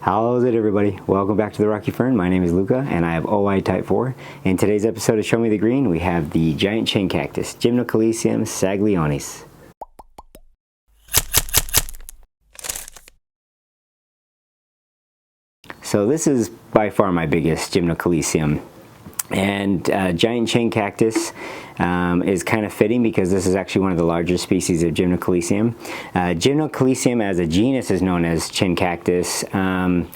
How's it, everybody? Welcome back to the Rocky Fern. My name is Luca and I have OI type 4. In today's episode of Show Me the Green, we have the giant chain cactus, Gymnocalycium Saglionis. So this is by far my biggest Gymnocalycium. And giant chain cactus is kind of fitting because this is actually one of the larger species of Gymnocalycium. Gymnocalycium as a genus is known as chin cactus. I'm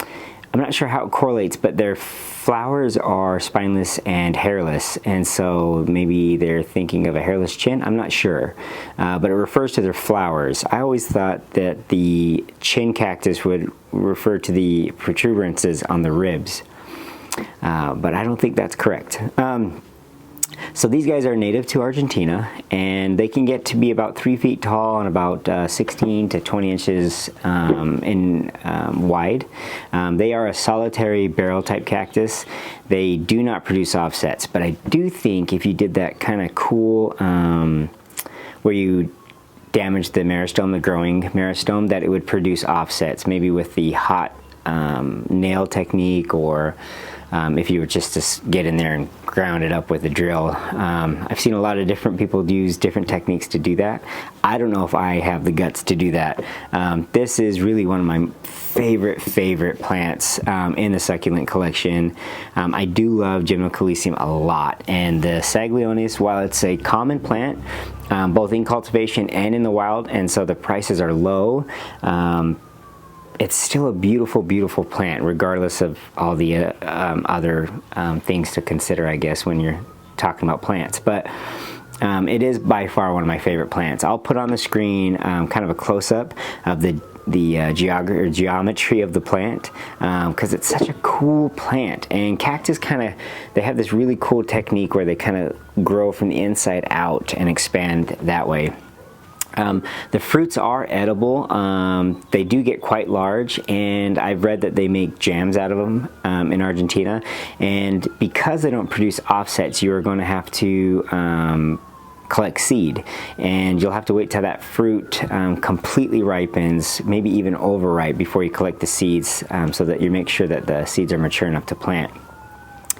not sure how it correlates, but their flowers are spineless and hairless, and so maybe they're thinking of a hairless chin. I'm not sure, but it refers to their flowers. I always thought that the chin cactus would refer to the protuberances on the ribs. But I don't think that's correct. So these guys are native to Argentina, and they can get to be about 3 feet tall and about 16 to 20 inches wide. They are a solitary barrel type cactus. They do not produce offsets, but I do think if you did that kind of cool where you damage the meristome, the growing meristome, that it would produce offsets, maybe with the hot nail technique, or if you were just to get in there and ground it up with a drill. I've seen a lot of different people use different techniques to do that. I don't know if I have the guts to do that. This is really one of my favorite plants in the succulent collection. I do love Gymnocalycium a lot, and the Saglionis, while it's a common plant, both in cultivation and in the wild, and so the prices are low, it's still a beautiful plant, regardless of all the other things to consider, I guess, when you're talking about plants. But it is by far one of my favorite plants. I'll put on the screen kind of a close-up of the geometry of the plant, because it's such a cool plant. And cactus they have this really cool technique where they kind of grow from the inside out and expand that way. The fruits are edible. They do get quite large, and I've read that they make jams out of them in Argentina. And because they don't produce offsets, you're going to have to collect seed, and you'll have to wait till that fruit completely ripens, maybe even overripe, before you collect the seeds, so that you make sure that the seeds are mature enough to plant.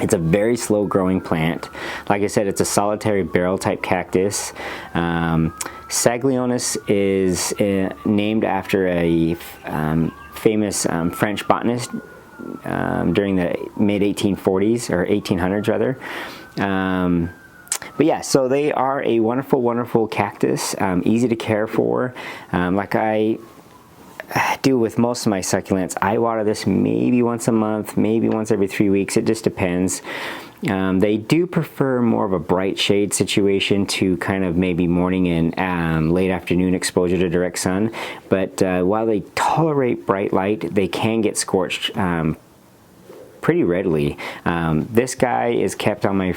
It's a very slow growing plant. Like I said, it's a solitary barrel type cactus. Saglionis is named after a famous French botanist during the mid-1840s, or 1800s rather. But yeah, so they are a wonderful cactus, easy to care for. Like I do with most of my succulents, I water this maybe once a month, maybe once every 3 weeks. It just depends. They do prefer more of a bright shade situation to kind of maybe morning and late afternoon exposure to direct sun. But while they tolerate bright light, they can get scorched pretty readily. This guy is kept on my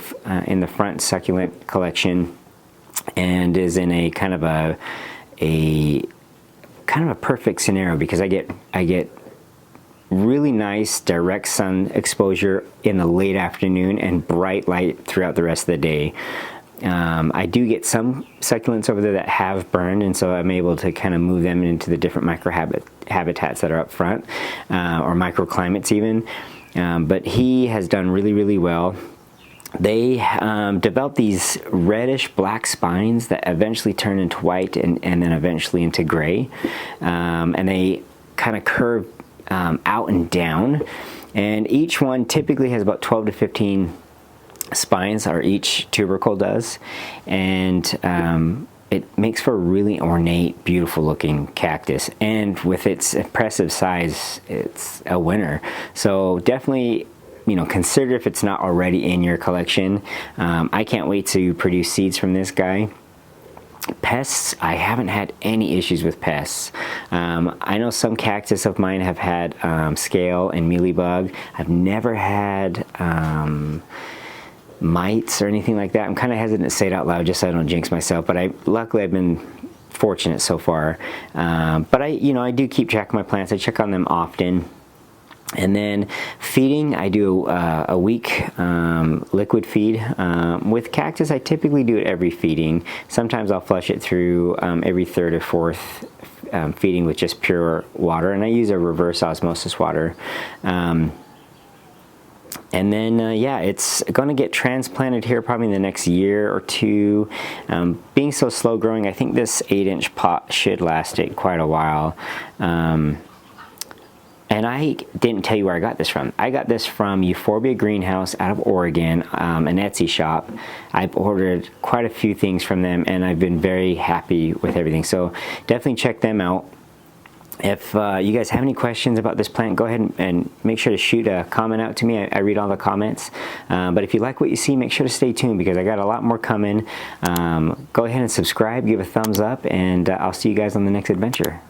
in the front succulent collection, and is in a kind of a perfect scenario, because I get really nice direct sun exposure in the late afternoon and bright light throughout the rest of the day. I do get some succulents over there that have burned, and so I'm able to kind of move them into the different habitats that are up front, or microclimates even. But he has done really well. They develop these reddish black spines that eventually turn into white, and then eventually into gray, and they kind of curve out and down, and each one typically has about 12 to 15 spines, or each tubercle does, and it makes for a really ornate, beautiful looking cactus, and with its impressive size, it's a winner. So definitely, you know, consider if it's not already in your collection. I can't wait to produce seeds from this guy. Pests, I haven't had any issues with pests. I know some cactus of mine have had scale and mealybug. I've never had mites or anything like that. I'm kind of hesitant to say it out loud just so I don't jinx myself, but luckily I've been fortunate so far. But I do keep track of my plants. I check on them often. And then feeding, I do a week liquid feed. With cactus, I typically do it every feeding. Sometimes I'll flush it through every third or fourth feeding with just pure water, and I use a reverse osmosis water. And then, yeah, it's going to get transplanted here probably in the next year or two. Being so slow growing, I think this 8-inch pot should last it quite a while. And I didn't tell you where I got this from. I got this from Euphorbia Greenhouse out of Oregon, an Etsy shop. I've ordered quite a few things from them, and I've been very happy with everything. So definitely check them out. If you guys have any questions about this plant, go ahead and make sure to shoot a comment out to me. I read all the comments. But if you like what you see, make sure to stay tuned because I got a lot more coming. Go ahead and subscribe, give a thumbs up, and I'll see you guys on the next adventure.